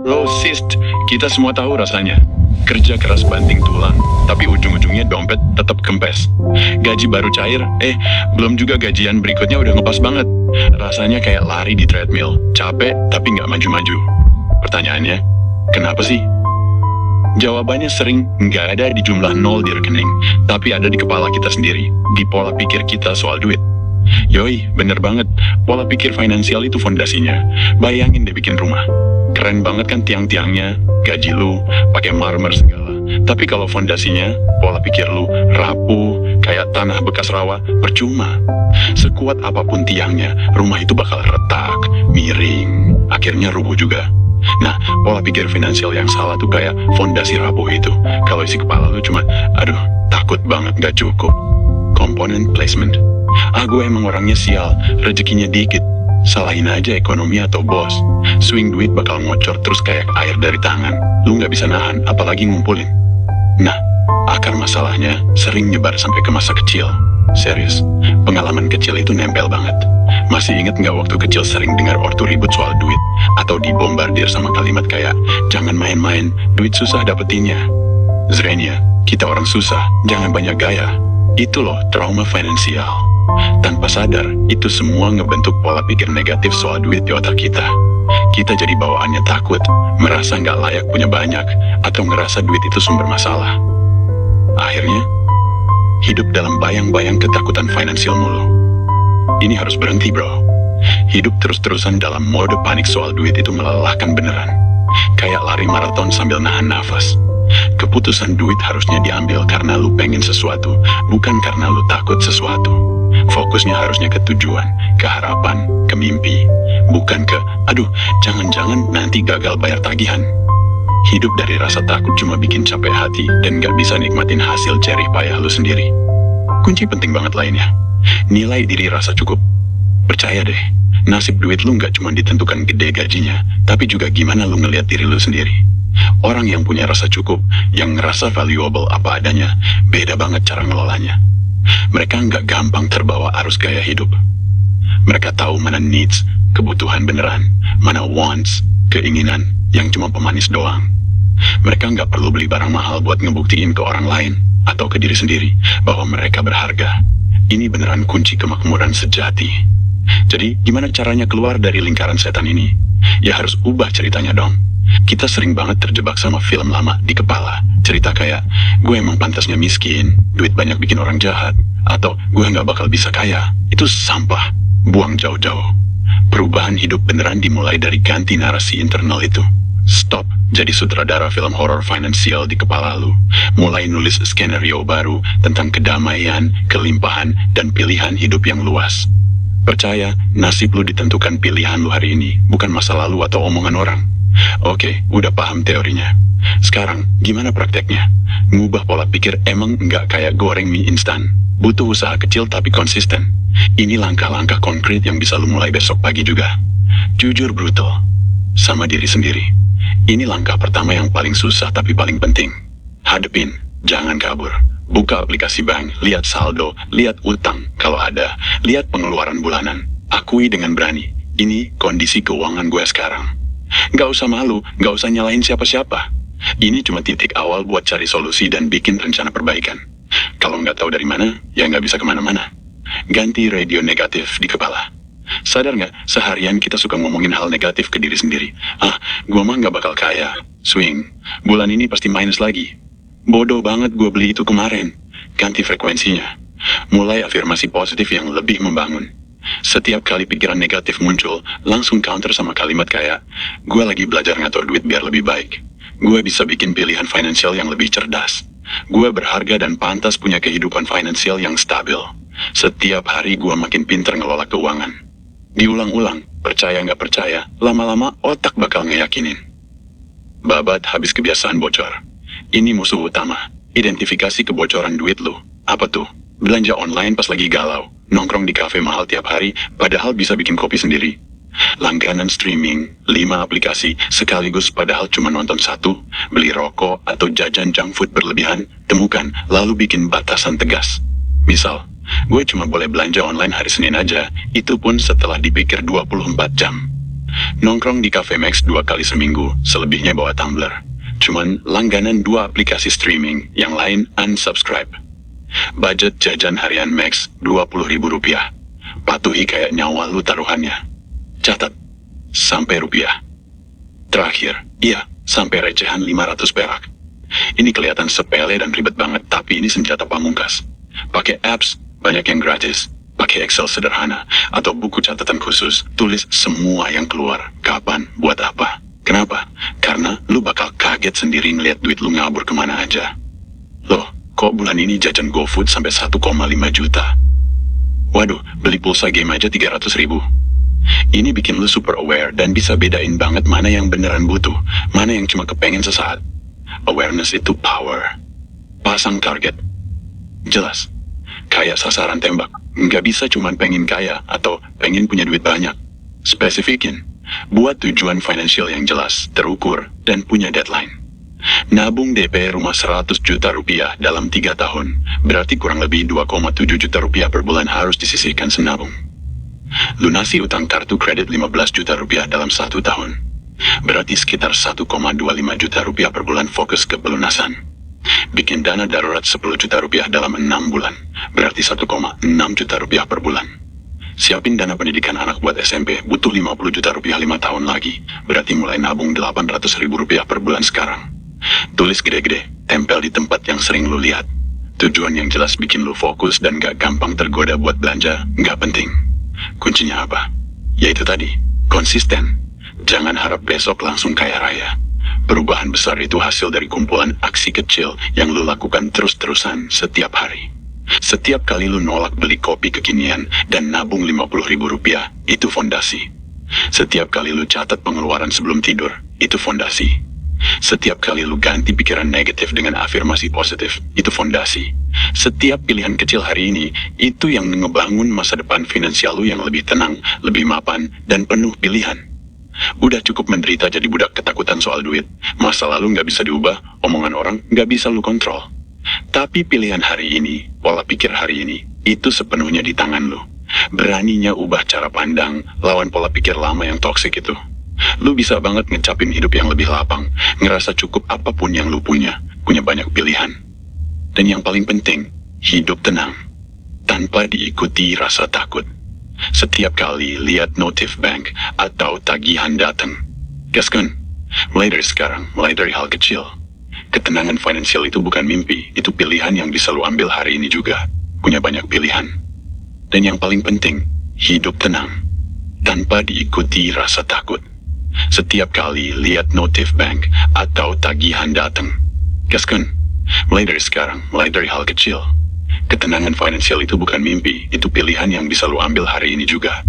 Low cyst, kita semua tahu rasanya. Kerja keras banting tulang, tapi ujung-ujungnya dompet tetap kempes. Gaji baru cair, belum juga gajian berikutnya udah ngepas banget. Rasanya kayak lari di treadmill, capek tapi nggak maju-maju. Pertanyaannya, kenapa sih? Jawabannya sering nggak ada di jumlah nol di rekening, tapi ada di kepala kita sendiri, di pola pikir kita soal duit. Yoi, bener banget. Pola pikir finansial itu fondasinya. Bayangin deh bikin rumah. Keren banget kan tiang-tiangnya, gaji lu, pakai marmer segala. Tapi kalau fondasinya, pola pikir lu rapuh, kayak tanah bekas rawa, percuma. Sekuat apapun tiangnya, rumah itu bakal retak, miring, akhirnya rubuh juga. Nah, pola pikir finansial yang salah tuh kayak fondasi rapuh itu. Kalau isi kepala lu cuma, aduh, takut banget gak cukup. Component placement. Gue emang orangnya sial, rezekinya dikit. Salahin aja ekonomi atau bos. Swing duit bakal ngocor terus kayak air dari tangan. Lu nggak bisa nahan, apalagi ngumpulin. Nah, akar masalahnya sering nyebar sampai ke masa kecil. Serius, pengalaman kecil itu nempel banget. Masih inget nggak waktu kecil sering dengar ortu ribut soal duit? Atau dibombardir sama kalimat kayak, jangan main-main, duit susah dapetinnya. Zrenia, kita orang susah, jangan banyak gaya. Itu loh trauma finansial. Tanpa sadar, itu semua ngebentuk pola pikir negatif soal duit di otak kita. Kita jadi bawaannya takut, merasa nggak layak punya banyak, atau ngerasa duit itu sumber masalah. Akhirnya, hidup dalam bayang-bayang ketakutan finansial mulu. Ini harus berhenti, bro. Hidup terus-terusan dalam mode panik soal duit itu melelahkan beneran. Kayak lari maraton sambil nahan nafas. Keputusan duit harusnya diambil karena lu pengen sesuatu, bukan karena lu takut sesuatu. Fokusnya harusnya ke tujuan, ke harapan, ke mimpi, bukan ke, aduh, jangan-jangan nanti gagal bayar tagihan. Hidup dari rasa takut cuma bikin capek hati dan gak bisa nikmatin hasil jerih payah lu sendiri. Kunci penting banget lainnya, nilai diri rasa cukup. Percaya deh, nasib duit lu gak cuma ditentukan gede gajinya, tapi juga gimana lu ngeliat diri lu sendiri. Orang yang punya rasa cukup, yang ngerasa valuable apa adanya, beda banget cara ngelolanya. Mereka nggak gampang terbawa arus gaya hidup. Mereka tahu mana needs, kebutuhan beneran, mana wants, keinginan yang cuma pemanis doang. Mereka nggak perlu beli barang mahal buat ngebuktiin ke orang lain atau ke diri sendiri bahwa mereka berharga. Ini beneran kunci kemakmuran sejati. Jadi, gimana caranya keluar dari lingkaran setan ini? Ya harus ubah ceritanya dong. Kita sering banget terjebak sama film lama di kepala. Cerita kayak, gue emang pantasnya miskin, duit banyak bikin orang jahat, atau gue nggak bakal bisa kaya. Itu sampah, buang jauh-jauh. Perubahan hidup beneran dimulai dari ganti narasi internal itu. Stop jadi sutradara film horor finansial di kepala lu. Mulai nulis skenario baru tentang kedamaian, kelimpahan, dan pilihan hidup yang luas. Percaya, nasib lu ditentukan pilihan lu hari ini, bukan masa lalu atau omongan orang. Oke, udah paham teorinya. Sekarang, gimana prakteknya? Ngubah pola pikir emang nggak kayak goreng mie instan. Butuh usaha kecil tapi konsisten. Ini langkah-langkah konkret yang bisa lu mulai besok pagi juga. Jujur brutal sama diri sendiri. Ini langkah pertama yang paling susah tapi paling penting. Hadepin, jangan kabur. Buka aplikasi bank, lihat saldo, lihat utang kalau ada, lihat pengeluaran bulanan. Akui dengan berani, ini kondisi keuangan gue sekarang. Gak usah malu, gak usah nyalahin siapa-siapa. Ini cuma titik awal buat cari solusi dan bikin rencana perbaikan. Kalau nggak tahu dari mana, ya nggak bisa kemana-mana. Ganti radio negatif di kepala. Sadar nggak, seharian kita suka ngomongin hal negatif ke diri sendiri. Gua mah nggak bakal kaya. Swing, bulan ini pasti minus lagi. Bodoh banget gue beli itu kemarin. Ganti frekuensinya. Mulai afirmasi positif yang lebih membangun. Setiap kali pikiran negatif muncul, langsung counter sama kalimat kayak, gue lagi belajar ngatur duit biar lebih baik. Gue bisa bikin pilihan finansial yang lebih cerdas. Gue berharga dan pantas punya kehidupan finansial yang stabil. Setiap hari gue makin pinter ngelola keuangan. Diulang-ulang, percaya nggak percaya, lama-lama otak bakal ngeyakinin. Babat habis kebiasaan bocor. Ini musuh utama, identifikasi kebocoran duit lu. Apa tuh? Belanja online pas lagi galau, nongkrong di kafe mahal tiap hari, padahal bisa bikin kopi sendiri. Langganan streaming, 5 aplikasi, sekaligus padahal cuma nonton 1, beli rokok atau jajan junk food berlebihan, temukan, lalu bikin batasan tegas. Misal, gue cuma boleh belanja online hari Senin aja, itu pun setelah dipikir 24 jam. Nongkrong di Cafe Max 2 kali seminggu, selebihnya bawa tumbler. Cuman langganan 2 aplikasi streaming, yang lain unsubscribe. Budget jajan harian Max, Rp20.000. Patuhi kayak nyawa lu taruhannya. Catat, sampai rupiah. Terakhir, iya, sampai recehan 500 perak. Ini kelihatan sepele dan ribet banget, tapi ini senjata pamungkas. Pakai apps, banyak yang gratis. Pakai Excel sederhana, atau buku catatan khusus, tulis semua yang keluar, kapan, buat apa. Kenapa? Karena lu bakal kaget sendiri ngeliat duit lu ngabur kemana aja. Loh, kok bulan ini jajan GoFood sampai 1,5 juta? Waduh, beli pulsa game aja 300.000. Ini bikin lu super aware dan bisa bedain banget mana yang beneran butuh, mana yang cuma kepengen sesaat. Awareness itu power. Pasang target. Jelas. Kayak sasaran tembak. Nggak bisa cuma pengen kaya atau pengen punya duit banyak. Spesifikin. Buat tujuan finansial yang jelas, terukur, dan punya deadline. Nabung DP rumah 100 juta rupiah dalam 3 tahun. Berarti kurang lebih 2,7 juta rupiah per bulan harus disisihkan senabung. Lunasi utang kartu kredit 15 juta rupiah dalam 1 tahun. Berarti sekitar 1,25 juta rupiah per bulan fokus ke pelunasan. Bikin dana darurat 10 juta rupiah dalam 6 bulan. Berarti 1,6 juta rupiah per bulan. Siapin dana pendidikan anak buat SMP, butuh 50 juta rupiah 5 tahun lagi. Berarti mulai nabung 800.000 rupiah per bulan sekarang. Tulis gede-gede, tempel di tempat yang sering lu lihat. Tujuan yang jelas bikin lu fokus dan gak gampang tergoda buat belanja, gak penting. Kuncinya apa? Yaitu tadi, konsisten. Jangan harap besok langsung kaya raya. Perubahan besar itu hasil dari kumpulan aksi kecil yang lu lakukan terus-terusan setiap hari. Setiap kali lu nolak beli kopi kekinian dan nabung 50.000 rupiah, itu fondasi. Setiap kali lu catat pengeluaran sebelum tidur, itu fondasi. Setiap kali lu ganti pikiran negatif dengan afirmasi positif, itu fondasi. Setiap pilihan kecil hari ini, itu yang ngebangun masa depan finansial lu yang lebih tenang, lebih mapan, dan penuh pilihan. Udah cukup menderita jadi budak ketakutan soal duit. Masa lalu nggak bisa diubah, omongan orang nggak bisa lu kontrol. Tapi pilihan hari ini, pola pikir hari ini, itu sepenuhnya di tangan lu. Beraninya ubah cara pandang, lawan pola pikir lama yang toksik itu. Lu bisa banget ngecapin hidup yang lebih lapang, ngerasa cukup apapun yang lu punya banyak pilihan. Dan yang paling penting, hidup tenang, tanpa diikuti rasa takut. Setiap kali lihat notif bank atau tagihan datang, gaskan. Mulai dari sekarang, mulai dari hal kecil. Ketenangan finansial itu bukan mimpi, itu pilihan yang bisa lu ambil hari ini juga. Punya banyak pilihan. Dan yang paling penting, hidup tenang, tanpa diikuti rasa takut. Setiap kali lihat notif bank atau tagihan datang, gaskan. Mulai dari sekarang, mulai dari hal kecil. Ketenangan finansial itu bukan mimpi, itu pilihan yang bisa lu ambil hari ini juga.